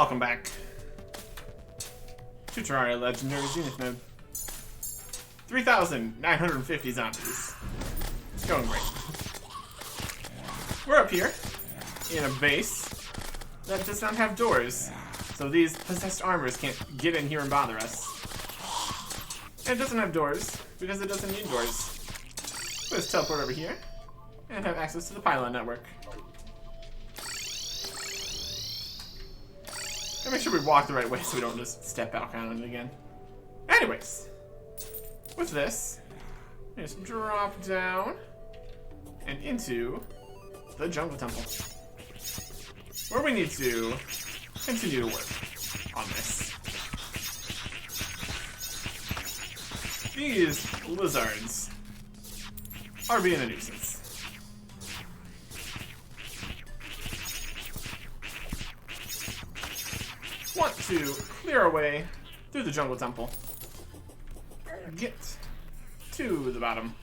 welcome back to Terraria Legendary Zenith mode. 3,950 zombies. It's going great. We're up here in a base that does not have doors, so these possessed armors can't get in here and bother us. And it doesn't have doors because it doesn't need doors. Let's teleport over here and have access to the pylon network. Gotta make sure we walk the right way so we don't just step out on it again. Anyways, with this, we just drop down and into the jungle temple, where we need to continue to work on this. These lizards are being a nuisance. Want to clear our way through the jungle temple. Get to the bottom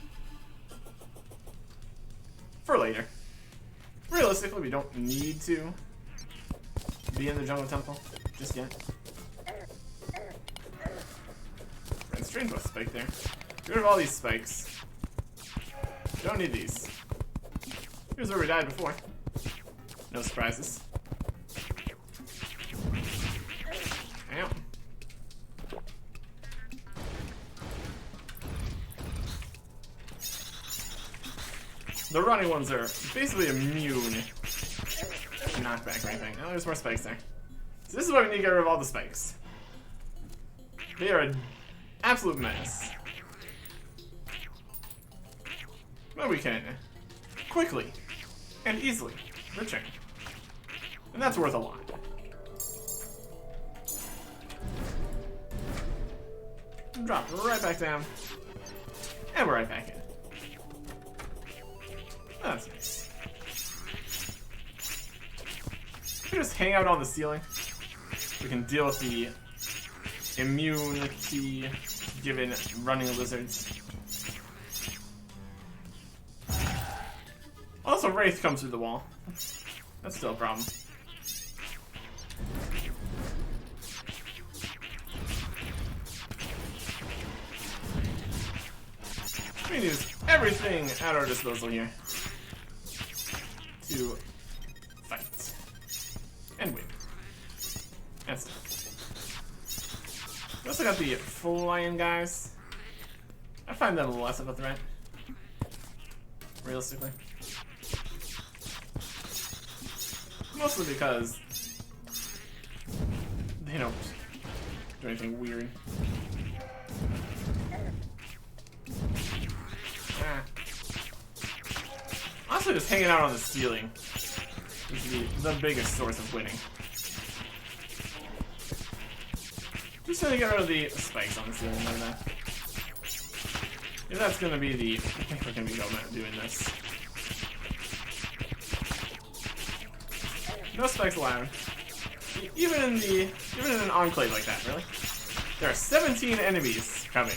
for later. Realistically, we don't need to be in the jungle temple just yet. Red string plus spike there. Get rid of all these spikes. Don't need these. Here's where we died before. No surprises. Ow. The running ones are basically immune to knockback or anything. Oh, there's more spikes there. So this is why we need to get rid of all the spikes. They are an absolute menace. But we can quickly and easily return. And that's worth a lot. Drop right back down. And we're right back in. That's nice. If we just hang out on the ceiling, we can deal with the immunity given running lizards. Also, Wraith comes through the wall. That's still a problem. We can use everything at our disposal here to fight and win. And stuff. We also got the flying guys. I find them less of a threat, realistically. Mostly because they don't do anything weird. Honestly, just hanging out on the ceiling is the biggest source of winning. Just so to get rid of the spikes on the ceiling like that. If that's gonna be the... I think we're gonna be going out doing this. No spikes allowed. Even in an enclave like that, really. There are 17 enemies coming.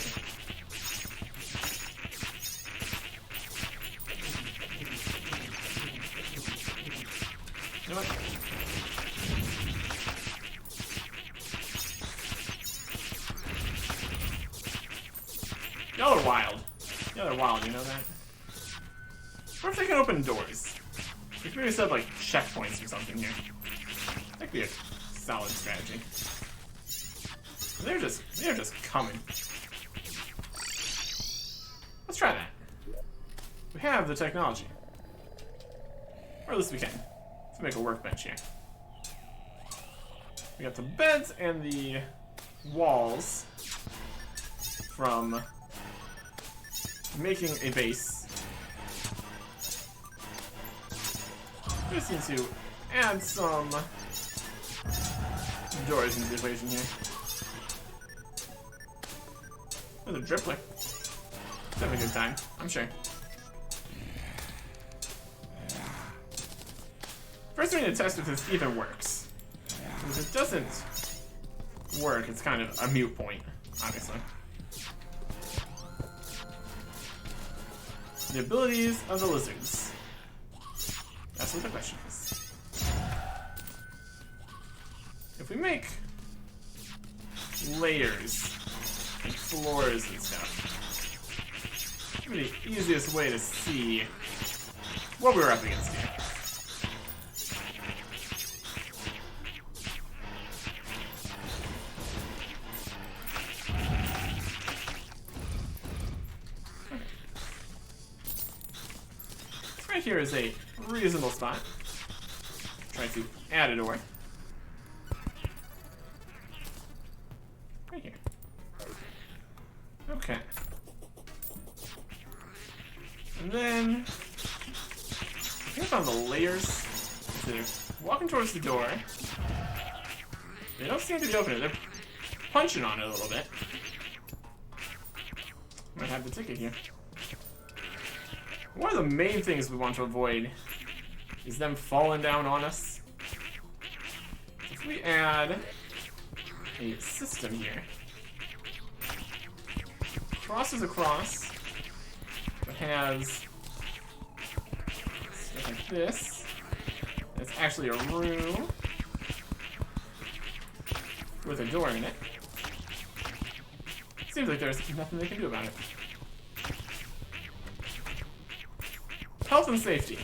You know what? Y'all are wild. Y'all are wild, you know that? What if they can open doors? We could maybe set up like checkpoints or something here. That could be a solid strategy. They're just coming. Let's try that. We have the technology. Or at least we can. Let's make a workbench here. We got the beds and the walls from making a base. We just need to add some doors into the equation here. There's a drippler. It's having a good time, I'm sure. First we need to test if this even works. If it doesn't work, it's kind of a moot point, obviously. The abilities of the lizards. That's what the question is. if we make layers and floors and stuff, it'd be the easiest way to see what we're up against here. Right here is a reasonable spot. Try to add a door. Right here. Okay. And then here's on the layers. So they're walking towards the door. They don't seem to be opening it. They're punching on it a little bit. Might have the ticket here. One of the main things we want to avoid is them falling down on us. If we add a system here, crosses across, but has stuff like this. It's actually a room with a door in it. Seems like there's nothing they can do about it. Health and safety.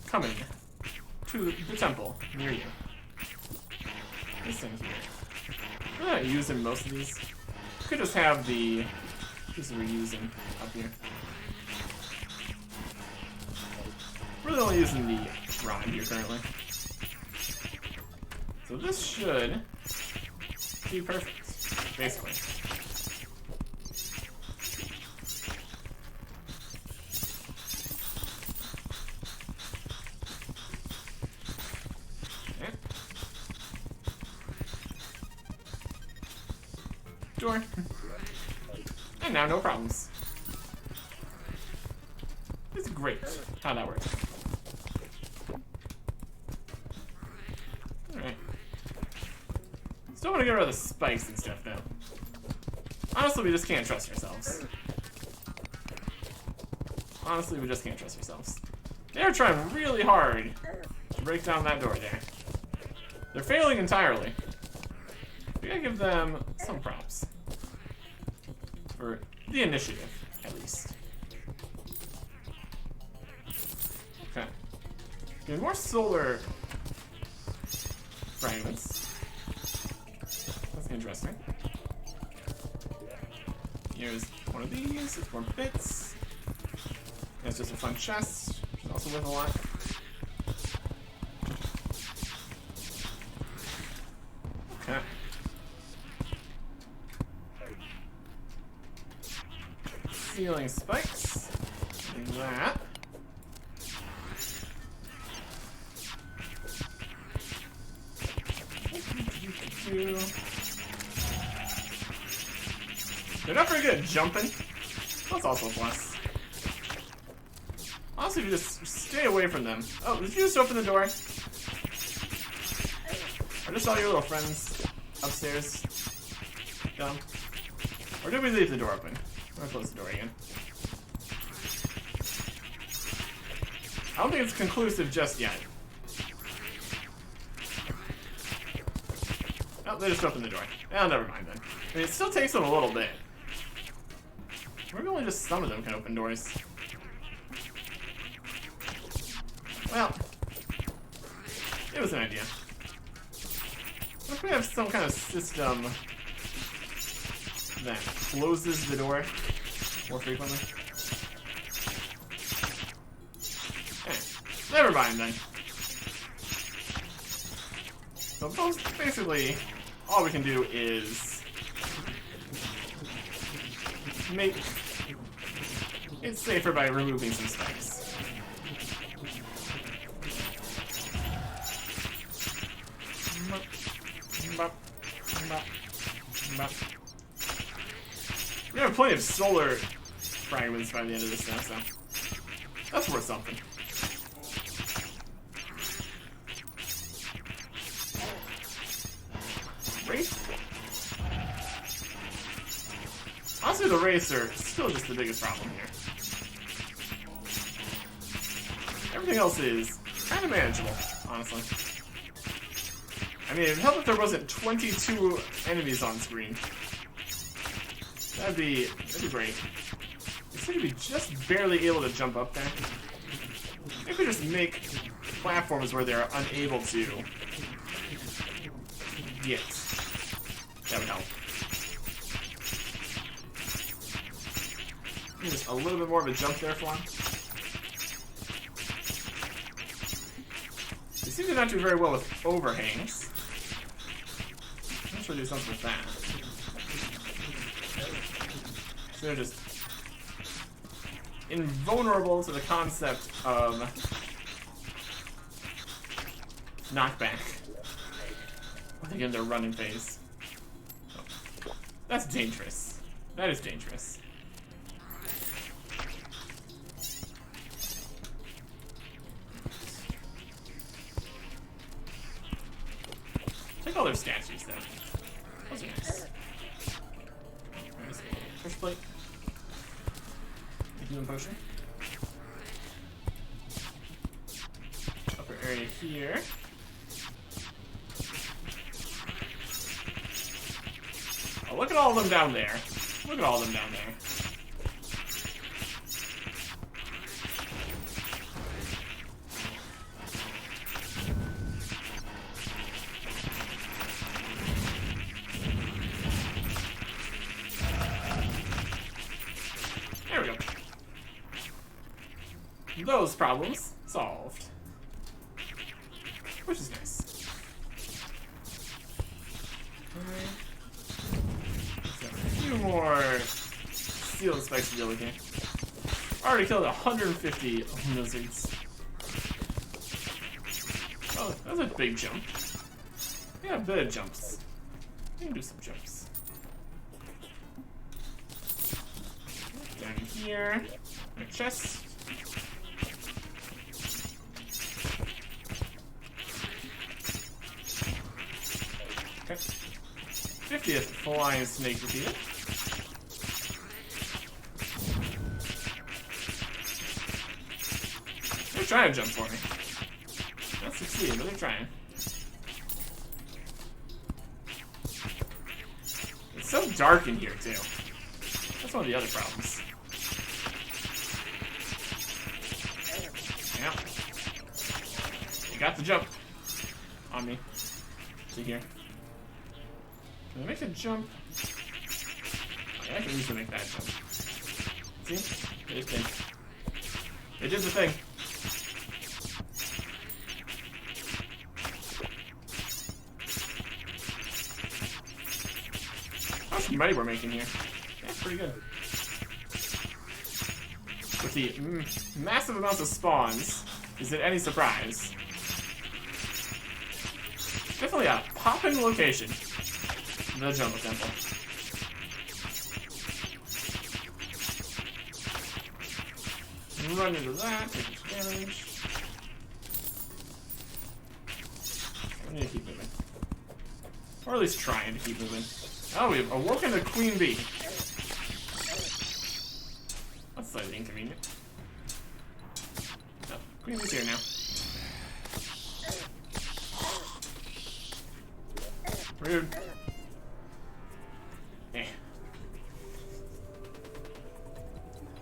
Coming to the temple near you. This thing here. I'm not using most of these. Could just have the pieces we're using up here. Really only using the rod here currently. So this should be perfect, basically. Door. And now no problems. It's great how that works. Alright. Still want to get rid of the spikes and stuff though. Honestly, we just can't trust ourselves. Honestly, we just can't trust ourselves. They're trying really hard to break down that door there. They're failing entirely. We gotta give them some props. For the initiative, at least. Okay. Getting more solar fragments. That's interesting. Here's one of these, it's more bits. It's just a fun chest, which is also worth a lot. Okay. Ceiling spikes. Like that. They're not very good at jumping. That's also a plus. Honestly, if you just stay away from them. Oh, did you just open the door? Are just all your little friends upstairs dumb? Or did we leave the door open? I'm gonna close the door again. I don't think it's conclusive just yet. Oh, they just opened the door. Oh, never mind then. I mean, it still takes them a little bit. Maybe only just some of them can open doors. Well, it was an idea. What if we have some kind of system that closes the door more frequently? Never mind then. So basically, all we can do is make it safer by removing some spikes. We have plenty of solar fragments by the end of this now, so that's worth something. Wraith? Honestly, the wraiths are still just the biggest problem here. Everything else is kind of manageable, honestly. I mean, it'd help if there wasn't 22 enemies on screen. That'd be great. You seem to be just barely able to jump up there. Maybe we just make platforms where they're unable to get. That would help. Just a little bit more of a jump there for him. They seem to not do very well with overhangs. I'm sure do something with that. So they're just invulnerable to the concept of knockback. I think in their running phase. Oh. That's dangerous. That is dangerous. Take all their statues, though. Those are nice. First plate. Healing potion. Upper area here. Oh, look at all of them down there. Look at all of them down there. There we go. Those problems solved. Which is nice. A few more steel spikes to deal with here. Already killed 150 lizards. Oh, that was a big jump. Yeah, a bit of jumps. We can do some jumps. Down here. A chest. Okay. 50th flying snake defeated. They're trying to jump for me. Not succeeding, but they're trying. It's so dark in here, too. That's one of the other problems. Yeah. You got the jump on me. See here. Can I make a jump? Yeah, I can easily make that jump. See? They did the thing. They did the thing. How much money we're making here? That's pretty good. With the massive amounts of spawns, is it any surprise? Definitely a poppin' location. The Jungle Temple. Run into that, take some damage. I need to keep moving. Or at least trying to keep moving. Oh, we've awoken the Queen Bee. That's slightly inconvenient. Oh, Queen Bee's here now. Rude. Eh.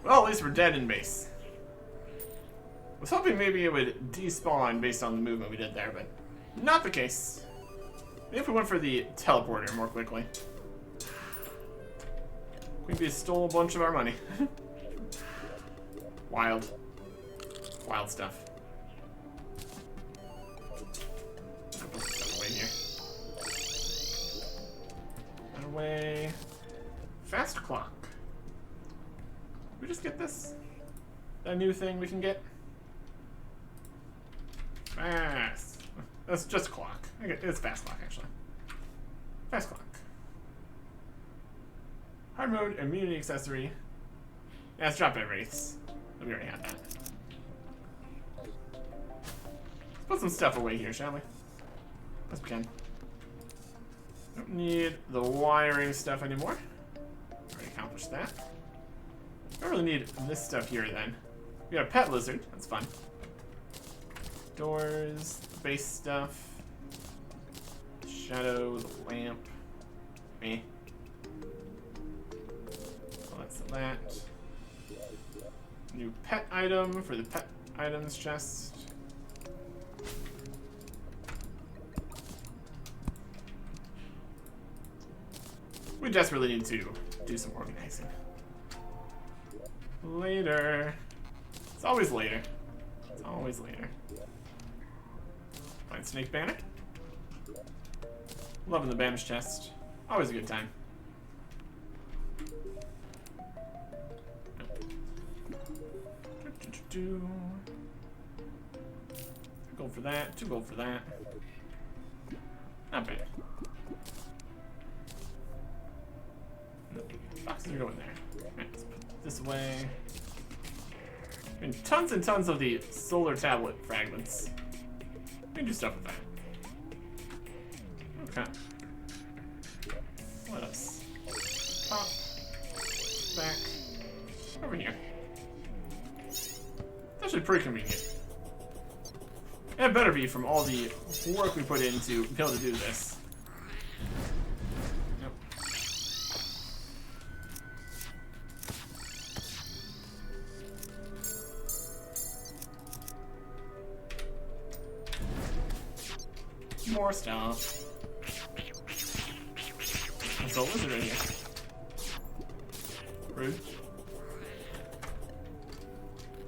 Well, at least we're dead in base. I was hoping maybe it would despawn based on the movement we did there, but not the case. Maybe if we went for the teleporter more quickly. Queen Bee stole a bunch of our money. Wild. Wild stuff. I'll put stuff away here. That away. Fast clock. Did we just get this? That new thing we can get? Fast. That's just a clock. It's fast clock, actually. Fast clock. Hard mode, immunity accessory. Yeah, it's drop dead wraiths. We already had that. Let's put some stuff away here, shall we? Yes, we can. Don't need the wiring stuff anymore. Already accomplished that. Don't really need this stuff here then. We got a pet lizard. That's fun. Doors, base stuff. Shadow, the lamp. Me. So that's that. New pet item for the pet items chest. We desperately need to do some organizing. Later. It's always later. It's always later. Find snake banner. Loving the banish chest. Always a good time. Two gold for that. 2 gold for that. Not bad. Boxes are going there. Right, let's put this away. And tons and tons of the solar tablet fragments. We can do stuff with that. Okay. What else? Pop. Back. Over here. It's actually pretty convenient. It better be from all the work we put in to be able to do this. Yep. More stuff. There's a lizard in here. Rude.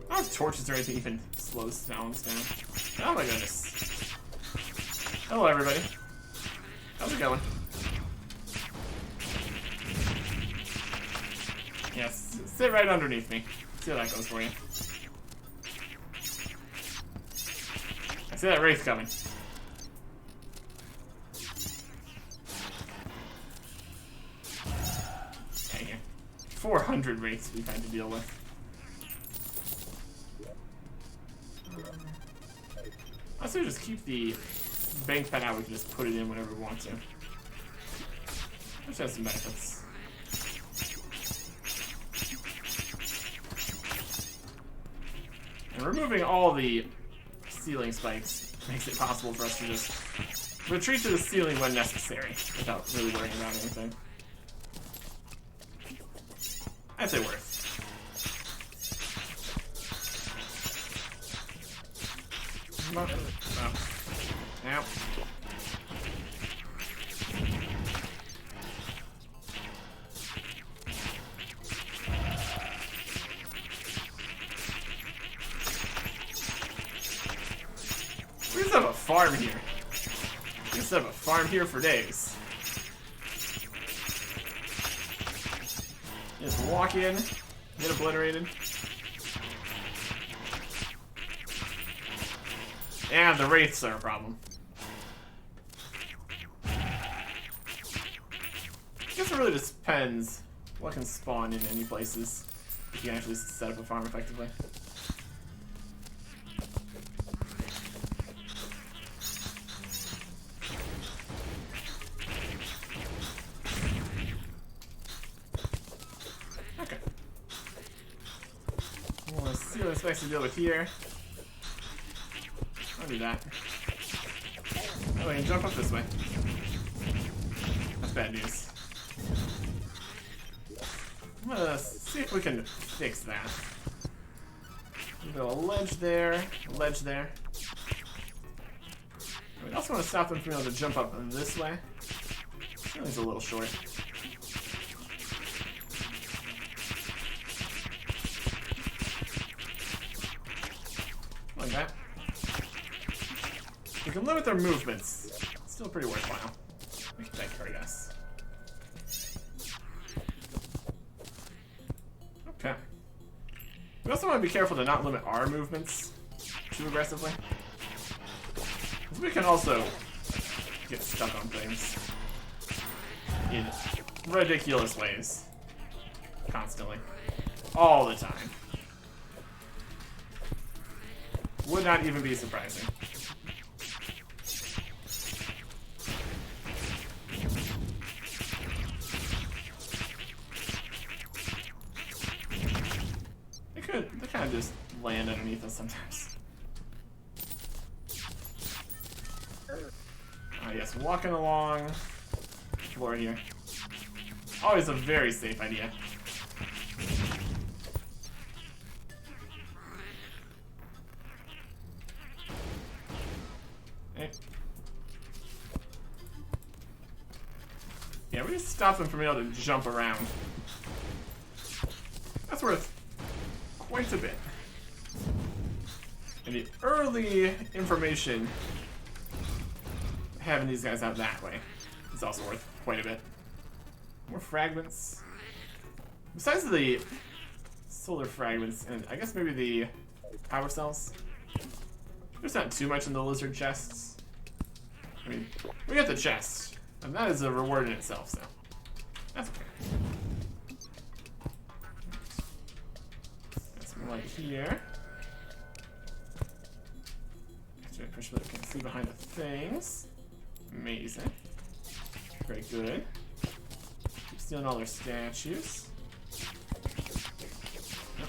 I don't have torches or anything even slows sounds down. Oh my goodness. Hello everybody. How's it going? Yes, sit right underneath me. See how that goes for you. I see that wraith coming. Dang it. 400 wraiths we've had to deal with. I say just keep the bank pad out. We can just put it in whenever we want to. Which has some benefits. And removing all the ceiling spikes makes it possible for us to just retreat to the ceiling when necessary without really worrying about anything. I'd say worth. Oh. Now. We just have a farm here. We just have a farm here for days. Just walk in, get obliterated. And the wraiths are a problem. I guess it really just depends what can spawn in any places if you can actually set up a farm effectively. Okay. Well, let's see what it's supposed to deal with here. I'll do that. Oh, we can jump up this way. That's bad news. I'm gonna see if we can fix that. A ledge there, a ledge there. We also want to stop them from being able to jump up this way. It's a little short. Like that. We can limit their movements. It's still pretty worthwhile. We can take care, I guess. Okay. We also want to be careful to not limit our movements too aggressively. Because we can also get stuck on things in ridiculous ways. Constantly. All the time. Would not even be surprising. They kind of just land underneath us sometimes. Yes, walking along the floor here. Always a very safe idea. Okay. Yeah, we just stop them from being able to jump around. That's worth quite a bit. And the early information having these guys out that way is also worth quite a bit. More fragments. Besides the solar fragments, and I guess maybe the power cells, there's not too much in the lizard chests. I mean, we got the chest, and that is a reward in itself, so that's okay. Got some light here. Actually, push so that we can see behind the things. Amazing. Very good. Keep stealing all their statues. Yep.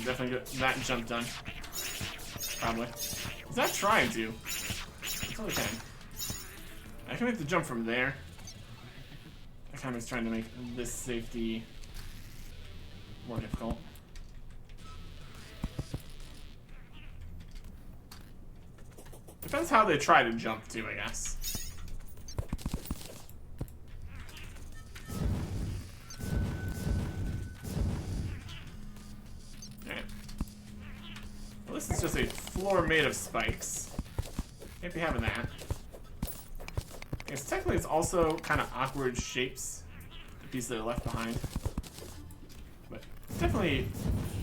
Definitely get that jump done. Probably. He's not trying to. That's all he can. I can make the jump from there. I kind of was trying to make this safety more difficult. Depends how they try to jump too, I guess. Alright. Well, this is just a floor made of spikes. Can't be having that. I guess technically it's also kind of awkward shapes, the pieces that are left behind. But definitely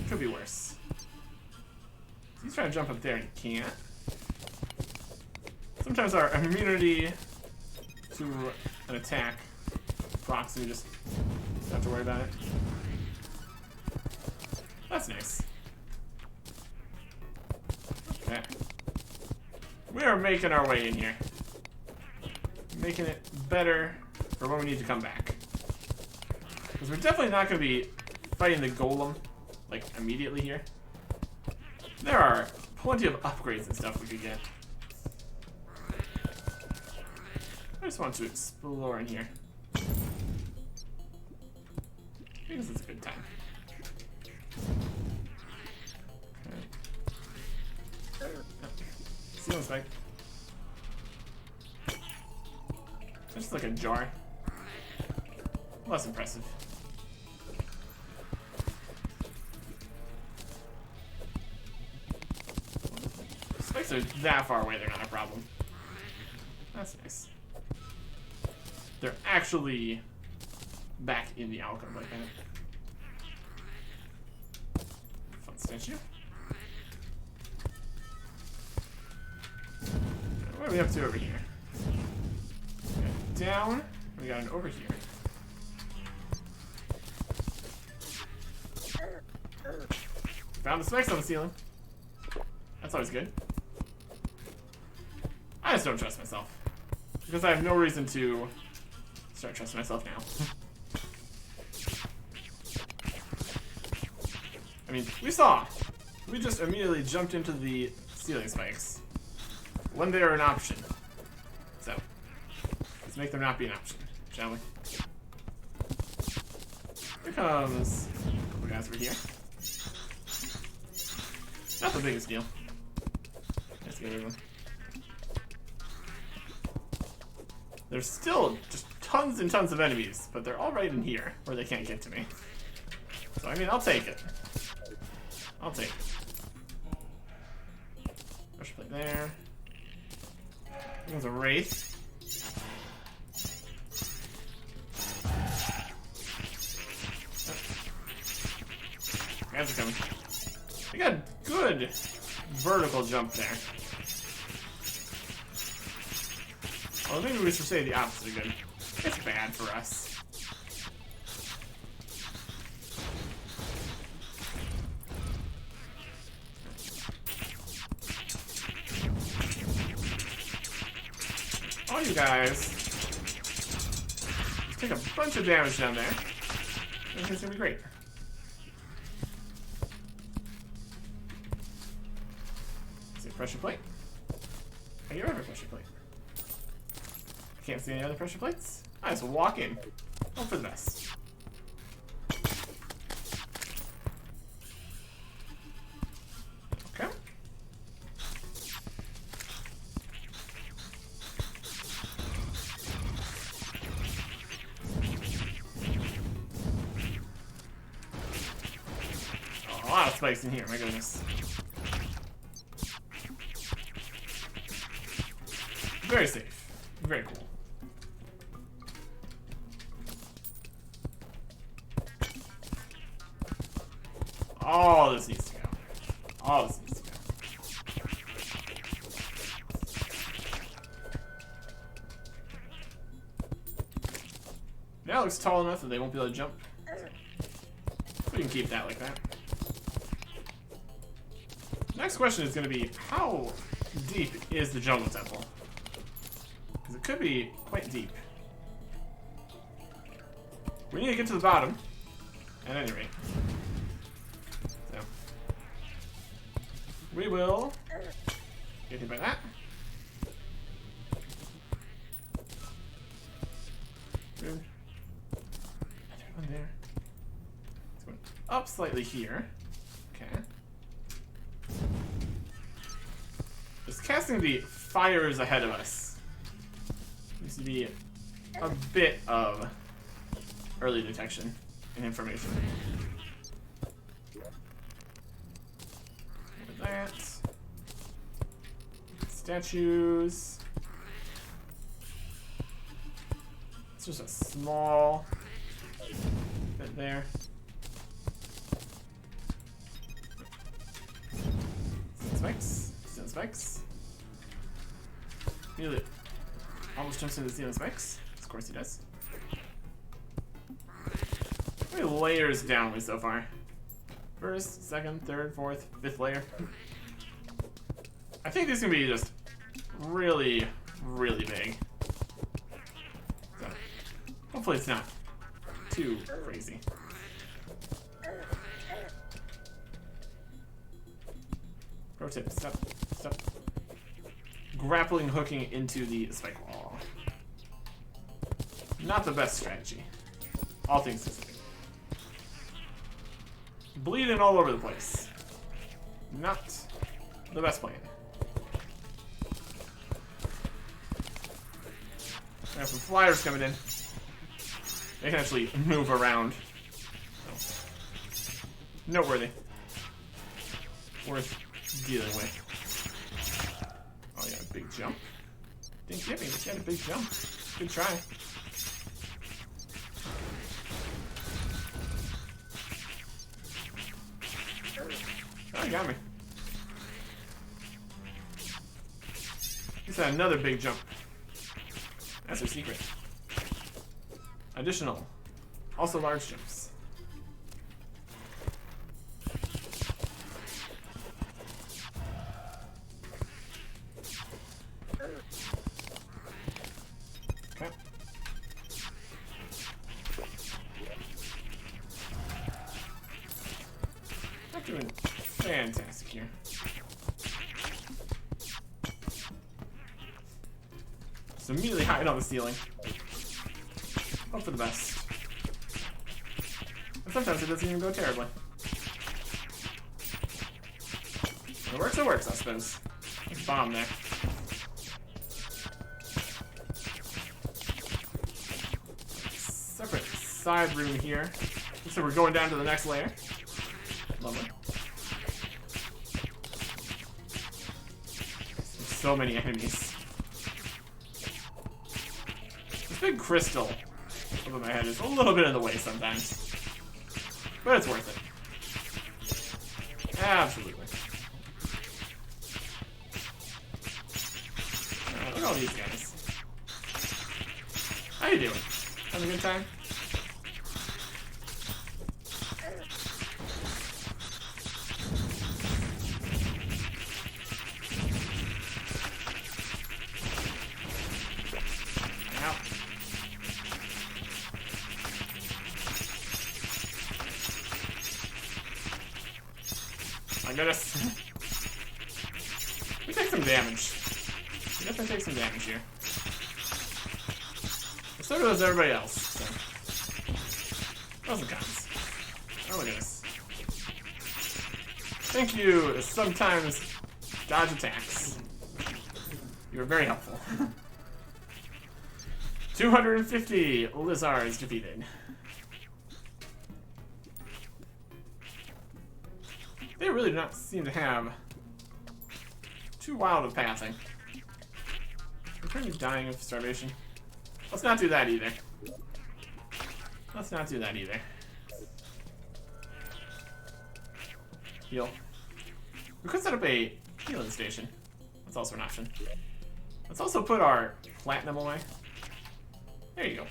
could be worse. So he's trying to jump up there and he can't. Sometimes our immunity to an attack procs and we just don't have to worry about it. That's nice. Okay. We are making our way in here. Making it better for when we need to come back. Because we're definitely not going to be fighting the golem, like, immediately here. There are plenty of upgrades and stuff we could get. I just want to explore in here. Because it's a good time. Okay. Ceiling spike. Just like a jar. Less impressive. Spikes are that far away, they're not a problem. That's nice. They're actually back in the alcove like that. Fun statue. What are we up to over here? We got down, we got an over here. Found the spikes on the ceiling. That's always good. I just don't trust myself. Because I have no reason to start trusting myself now. I mean, we saw. We just immediately jumped into the ceiling spikes. When they are an option. So, let's make them not be an option, shall we? Here comes a couple guys over here. Not the biggest deal. Let's get rid of them. There's still just tons and tons of enemies, but they're all right in here, where they can't get to me. So, I mean, I'll take it. I'll take it. Push plate there. There's a wraith. Guys are coming. They got good vertical jump there. Well, maybe we should say the opposite of good. It's bad for us. All you guys just take a bunch of damage down there. It's gonna be great. See, pressure plate. I get rid of a pressure plate. I can't see any other pressure plates. I just walk in. Hope for the best. Okay. Oh, a lot of spikes in here, my goodness. Very safe. Very cool. All this needs to go. All this needs to go. That looks tall enough that they won't be able to jump. We can keep that like that. Next question is going to be, how deep is the jungle temple? Because it could be quite deep. We need to get to the bottom, at any rate. So, we will get hit by that. Good. Another one there. It's going up slightly here. Okay. Just casting the fires ahead of us. Needs to be a bit of early detection and information. Look at that. Statues. It's just a small bit there. Spikes. Steel spikes. Nearly almost jumps into the steel spikes. Of course he does. How many layers down are we so far? First, second, third, fourth, fifth layer. I think these can be just really, really big. So, hopefully it's not too crazy. Pro tip, step. Grappling hooking into the spike wall. Not the best strategy. All things considered. Bleeding all over the place. Not the best plan. I have some flyers coming in. They can actually move around. So, noteworthy. Worth dealing with. Oh yeah, big jump. Didn't get me, but you had a big jump. Good try. Oh, you got me. He's had another big jump. That's her secret. Additional. Also large jumps. Okay. Not doing fantastic here. Just immediately hiding on the ceiling. Hope for the best. And sometimes it doesn't even go terribly. When it works, I suppose. There's a bomb there. Separate side room here. So we're going down to the next layer. Lovely. There's so many enemies. This big crystal over my head is a little bit in the way sometimes. But it's worth it. Absolutely. Look at all these guys. How you doing? Having a good time? Ow. My goodness. We take some damage. We definitely take some damage here. So does everybody else. So. Pros and cons. Oh, look at this. Thank you. Sometimes dodge attacks. You were very helpful. 250 lizards defeated. They really do not seem to have too wild of passing. I'm currently dying of starvation. Let's not do that either. Let's not do that either. Heal. We could set up a healing station. That's also an option. Let's also put our platinum away. There you go.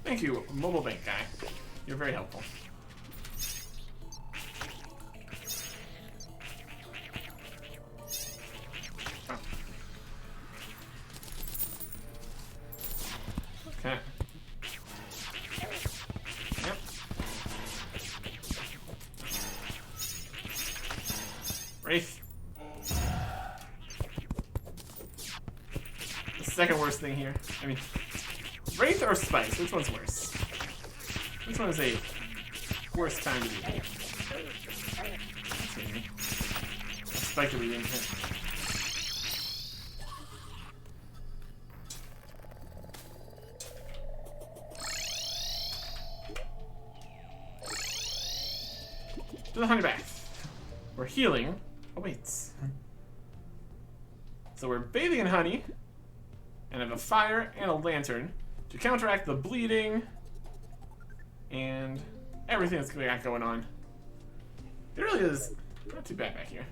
Thank you, mobile bank guy. You're very helpful. Okay. Yep. Wraith. The second worst thing here. I mean, Wraith or Spice? Which one's worse? Which one is a worse time to be? A Spike that we didn't hit. To the honey bath. We're healing. Oh wait. So we're bathing in honey, and have a fire and a lantern to counteract the bleeding and everything that's got going on. It really is not too bad back here.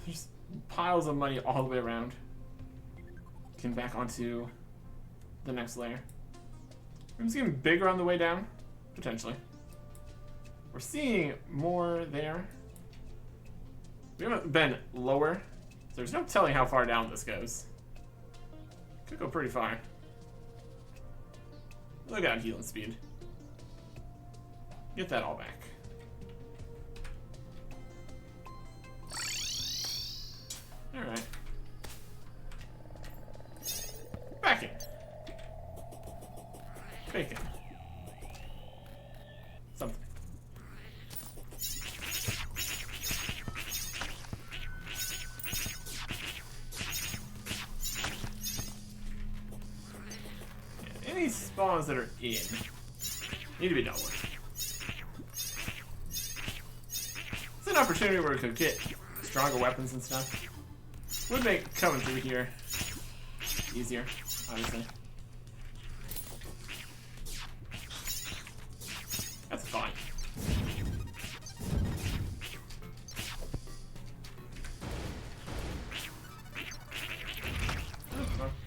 There's piles of money all the way around. Getting back onto the next layer. It's getting bigger on the way down, potentially. We're seeing more there. We haven't been lower, so there's no telling how far down this goes. Could go pretty far. Look at healing speed. Get that all back. Alright. Back in. Bacon. Something. Any spawns that are in need to be dealt with. It's an opportunity where we could get stronger weapons and stuff. Would make coming through here easier, obviously. That's fine.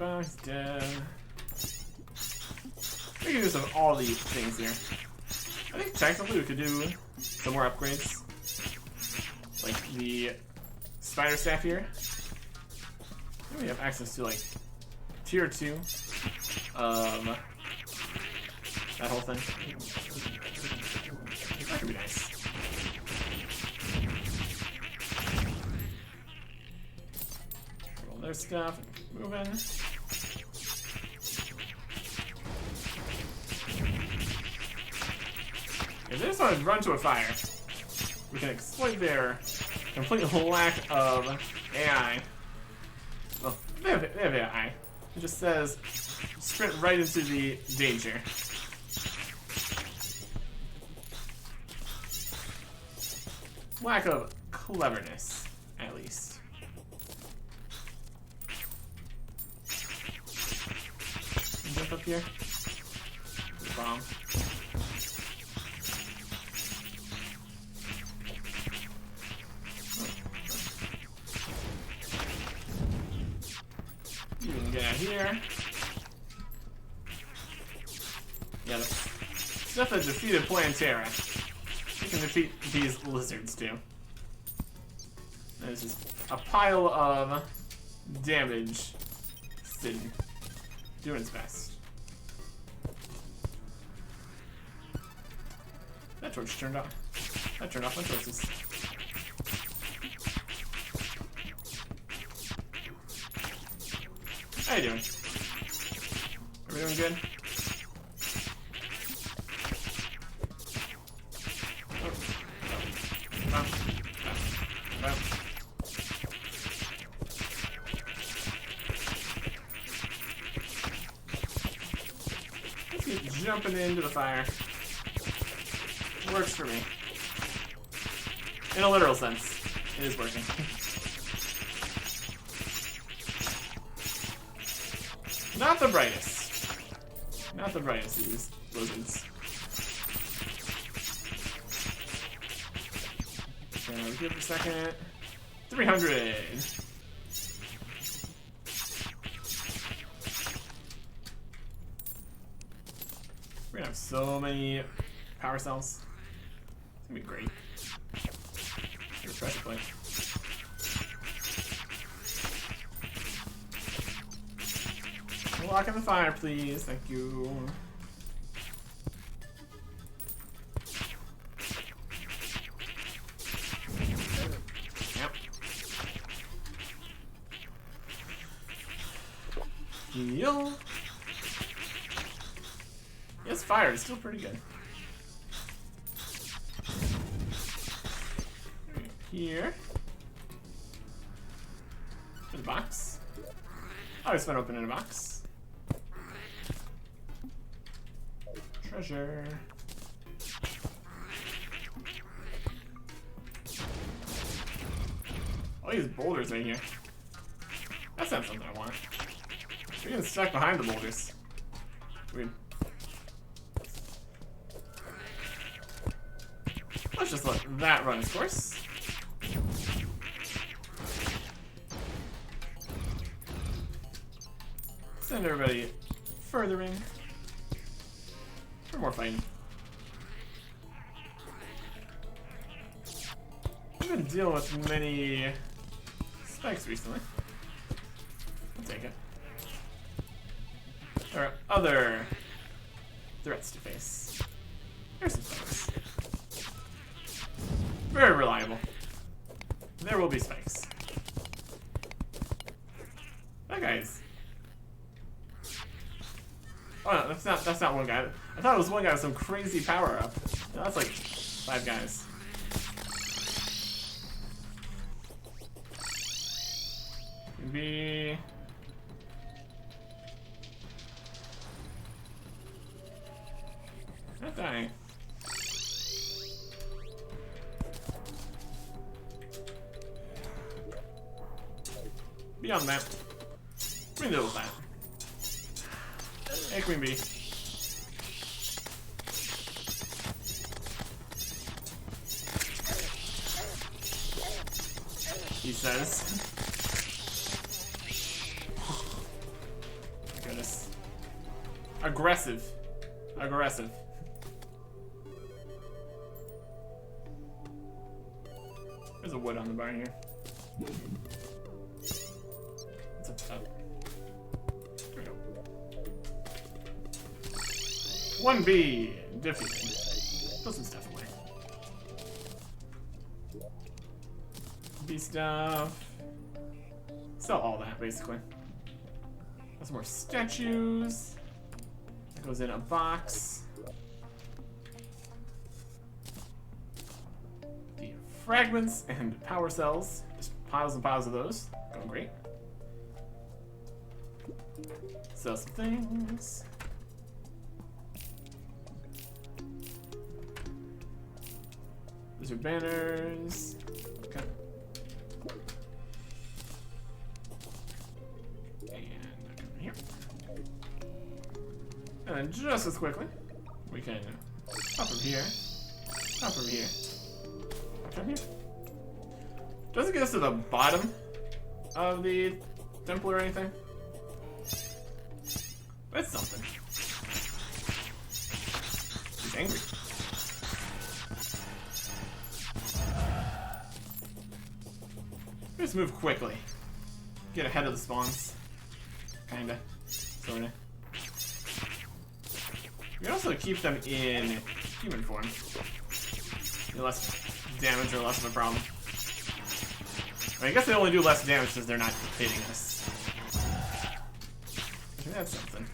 Oh, he's dead. We can do some all these things here. I think technically we could do some more upgrades. Like the spider staff here. I think we have access to like tier 2 of that whole thing. That could be nice. Roll their stuff and keep moving. If they just want to run to a fire, we can exploit their complete lack of AI. Well, they have AI. It just says sprint right into the danger. Lack of cleverness, at least. Jump up here. Bomb. You can get out here. Yeah, the stuff that defeated Terraria. You can defeat these lizards too. There's just a pile of damage sitting, doing its best. That torch turned off. That turned off my torches. How you doing? Are we doing good? Let's keep jumping into the fire. Works for me. In a literal sense, it is working. Not the brightest. Not the brightest of these lizards. Okay, we'll give it a second. 300! We're gonna have so many power cells. It's gonna be great. Here's pressure plate. Lock in the fire, please. Thank you. Yep. Heal. Yes, fire is still pretty good. Here. There's a box. Always fun opening a box. Treasure. All these boulders right here. That's not something I want. We're getting stuck behind the boulders. Weird. Let's just let that run its course. Send everybody further in. For more fighting. I've been dealing with many spikes recently. I'll take it. There are other threats to face. Here's some spikes. Very reliable. There will be spikes. That guy's... Oh no, that's not one guy. I thought it was one guy with some crazy power up. No, that's like 5 guys. Maybe... Not dying. Beyond that. We can deal with that. Hey, Queen Bee. He says. Goodness. Aggressive. Aggressive. There's a wood on the bar here. It's up top. There we go. 1B defeated. Put some stuff away. B stuff. Sell all that basically. There's more statues. That goes in a box. The fragments and power cells. Just piles and piles of those. Going great. Sell some things. These are banners. Okay. And come here. And then just as quickly, we can hop from here. Hop from here. Come here. Doesn't get us to the bottom of the temple or anything. That's something. He's angry. Just move quickly. Get ahead of the spawns. Kinda. Sorta. We can also keep them in human form. Less damage or less of a problem. I guess they only do less damage because they're not hitting us. That's something.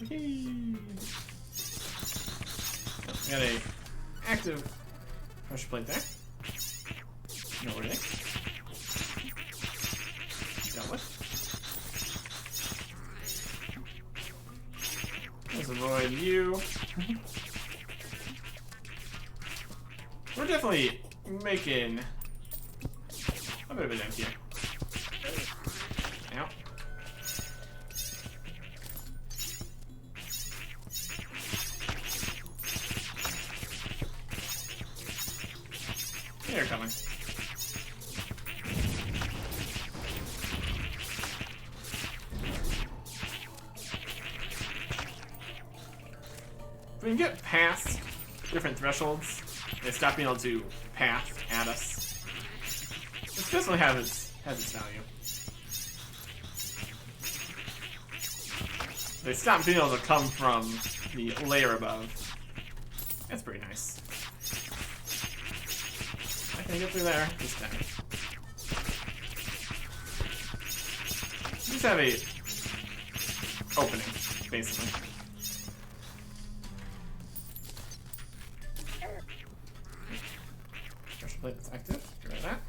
Whee! Oh, got a active pressure plate there. No worries. Dealt with. Let's avoid you. We're definitely making a bit of a dent here. Ow. They're coming. If we can get past different thresholds, they stop being able to path at us. This definitely has its value. They stop being able to come from the layer above. That's pretty nice. I can get through there this time. Just have a opening, basically. Pressure plate that's active. Get rid of that.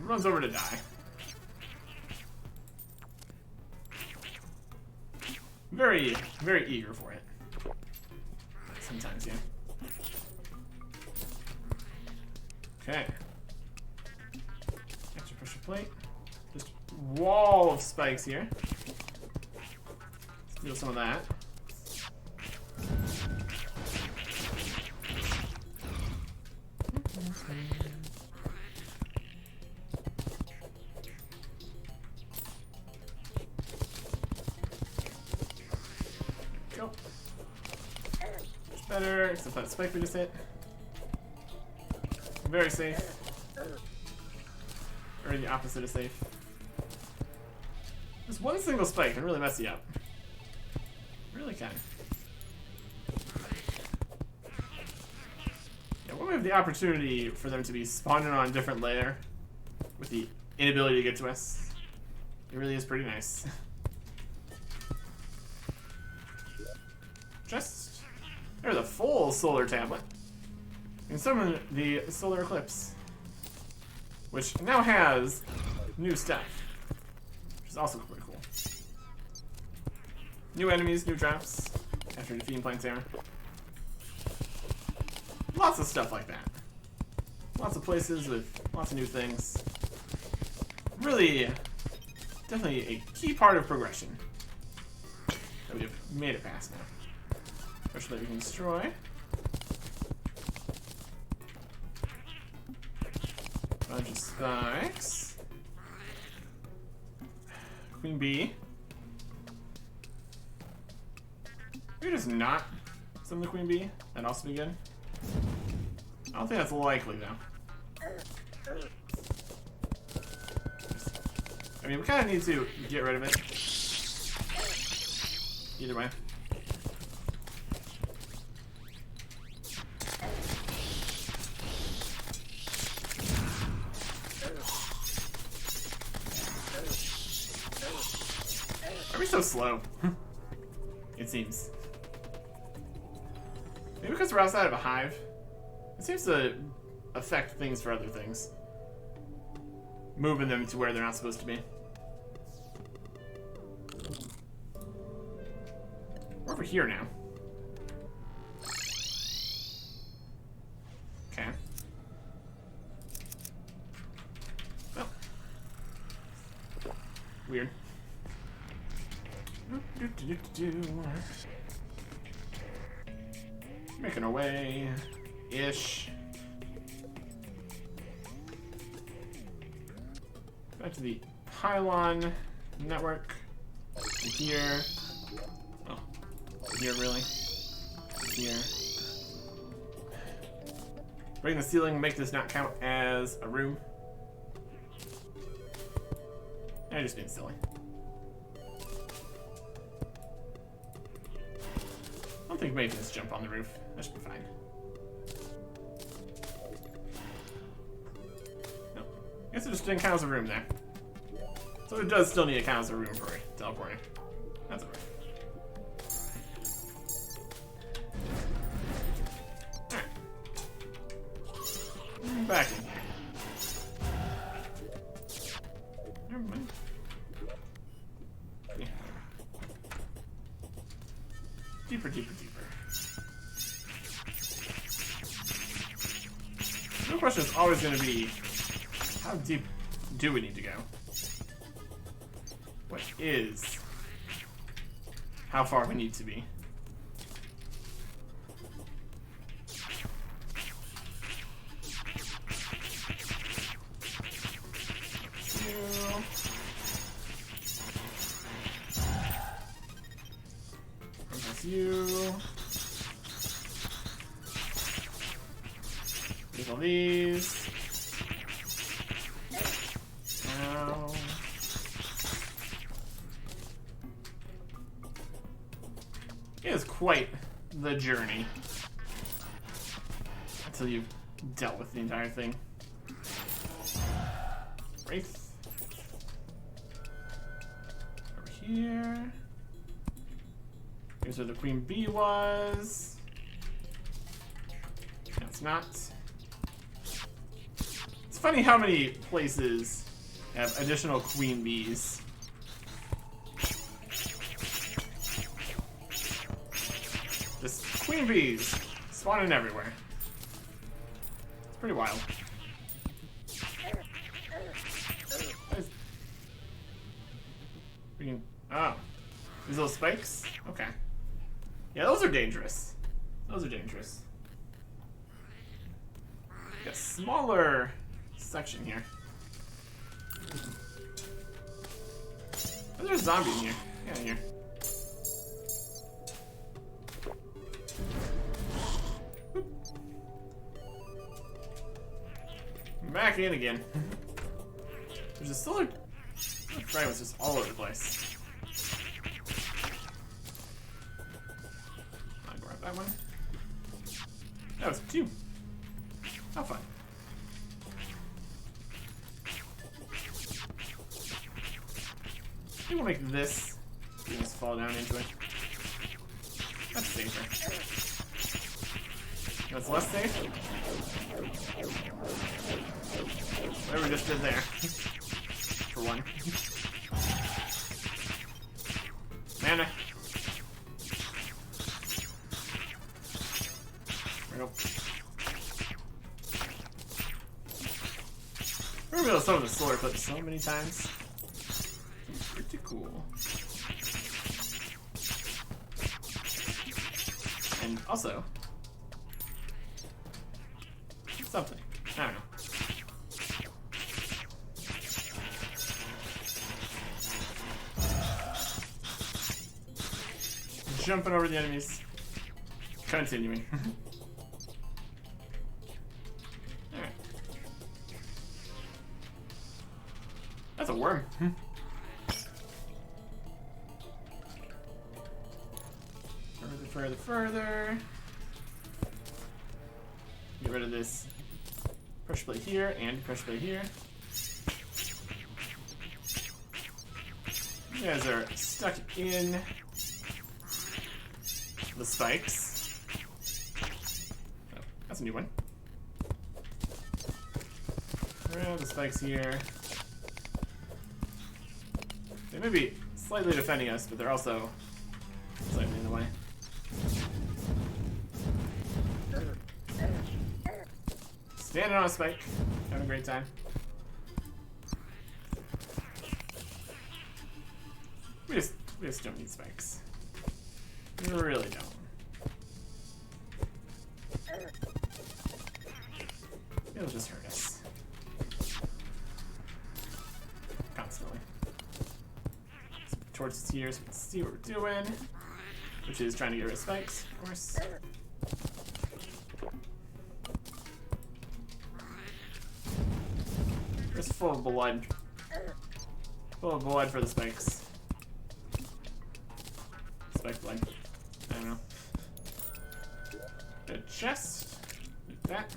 Runs over to die. Very, very eager for it. Sometimes, yeah. Okay. Extra pressure plate. Just wall of spikes here. Steal some of that. Go. Much better, except that spike we just hit. Very safe. Or the opposite of safe. Just one single spike can really mess you up. Really can. Yeah, when we have the opportunity for them to be spawning on a different layer with the inability to get to us, it really is pretty nice. Just there's a full solar tablet. And summon the solar eclipse, which now has new stuff, which is also pretty cool. New enemies, new drops after defeating Planetara. Lots of stuff like that. Lots of places with lots of new things. Really, definitely a key part of progression that we've made it past now. Especially that we can destroy. Bunch of spikes. Queen Bee. Maybe just not summon the Queen Bee. That'd also be good. I don't think that's likely though. I mean, we kind of need to get rid of it. Either way. Are we so slow? It seems. Maybe because we're outside of a hive. It seems to affect things for other things. Moving them to where they're not supposed to be. We're over here now. Okay. Well. Weird. Making our way ish. Back to the pylon network. Here. Oh. Here, really? Here. Breaking the ceiling, make this not count as a room. I'm just being silly. I don't think making this jump on the roof. That should be fine. No. I guess it just didn't count as a room there. So it does still need to count as a room for teleporting. That's alright. Alright. Back in here. Never mind. Yeah. Deeper, deeper, deeper. The question is always going to be, how deep do we need to go? What is how far we need to be? You. There's all these. Now. It is quite the journey until you've dealt with the entire thing. Wraith. Over here. Here's where the queen bee was. No, it's not. It's funny how many places have additional queen bees. Just queen bees spawning everywhere. It's pretty wild. Oh, these little spikes? Okay. Yeah, those are dangerous. Those are dangerous. Got a smaller section here. Oh, there's a zombie in here. Yeah, in here. Back in again. There's a solar fragments just all over the place. That one. That was 2. How fun. I think we'll make this. Just fall down into it. That's safer. That's less safe. Whatever we just did there. For one. Mana. There we go. We're gonna be able to summon the solar clip so many times. It's pretty cool. And also, something. I don't know. Jumping over the enemies. Continuing. Alright. That's a worm. Further. Get rid of this pressure plate here and pressure plate here. You guys are stuck in the spikes. Oh, that's a new one. The spikes here. They may be slightly defending us, but they're also slightly in the way. Standing on a spike, having a great time. We just don't need spikes. We really don't. It'll just hurt us. Constantly. So torch is here so we can see what we're doing. Which is trying to get rid of spikes, of course. Just full of blood. Full of blood for the spikes. Spike blood. I don't know. Good chest. Like that.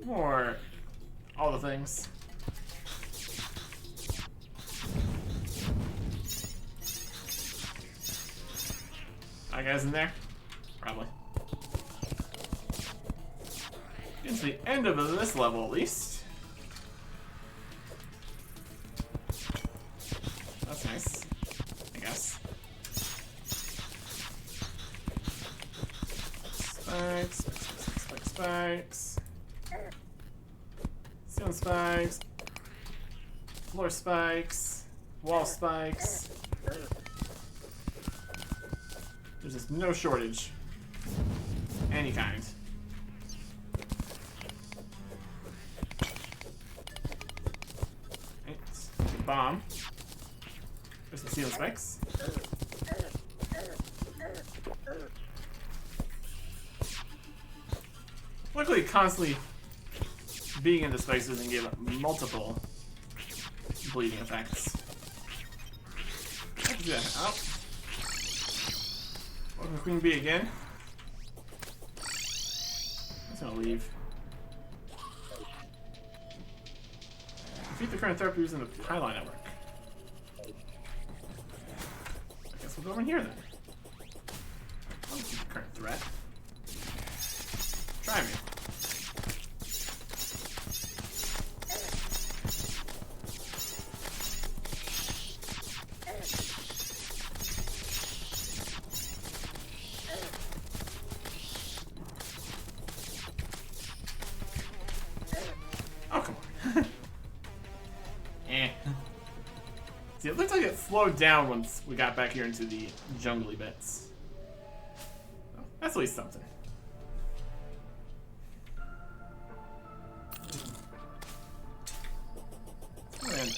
More. All the things. Are guys in there? Probably. Getting to the end of this level, at least. That's nice, I guess. Spikes, spikes, spikes. Ceiling spikes. Floor spikes. Wall spikes. There's just no shortage. Any kind. Right. Bomb. There's the ceiling spikes. Luckily, constantly being in the spikes doesn't give multiple bleeding effects. Let's do that. Oh. Welcome Queen Bee again. I'm just gonna leave. Defeat the current threat using the pylon network. I guess we'll go over here then. I'll defeat the current threat. Try me. Oh, come on. Eh. See, it looks like it slowed down once we got back here into the jungly bits. So, that's at least something. Go ahead.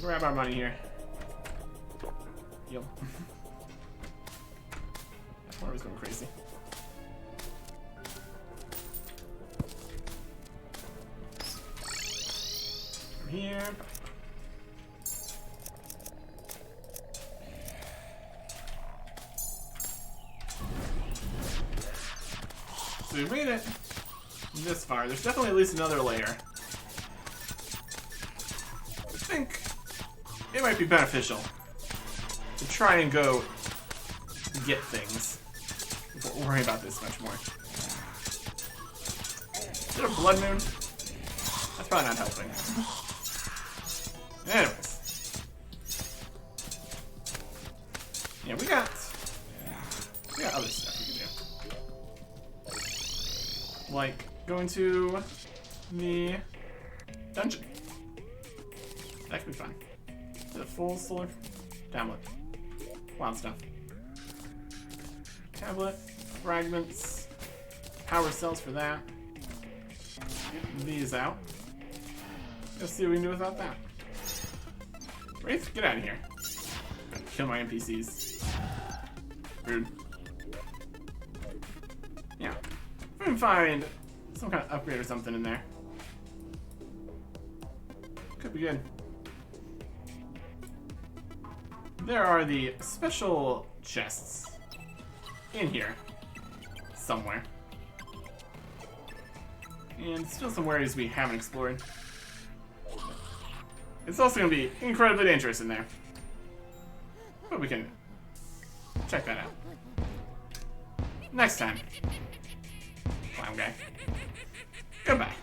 Grab our money here. Yo. That one was going crazy. From here. So we made it this far. There's definitely at least another layer. I think it might be beneficial to try and go get things before worrying about this much more. Is it a blood moon? That's probably not helping. Anyways. Yeah, we got other stuff we can do. Like going to the dungeon. That could be fun. Is it a full solar tablet? Wild stuff. Tablet, fragments, power cells for that. Get these out. Let's see what we can do without that. Wraith, get out of here. Kill my NPCs. Rude. Yeah. If we can find some kind of upgrade or something in there. Could be good. There are the special chests in here somewhere. And still some areas we haven't explored. It's also going to be incredibly dangerous in there. But we can check that out. Next time. Clown guy. Goodbye.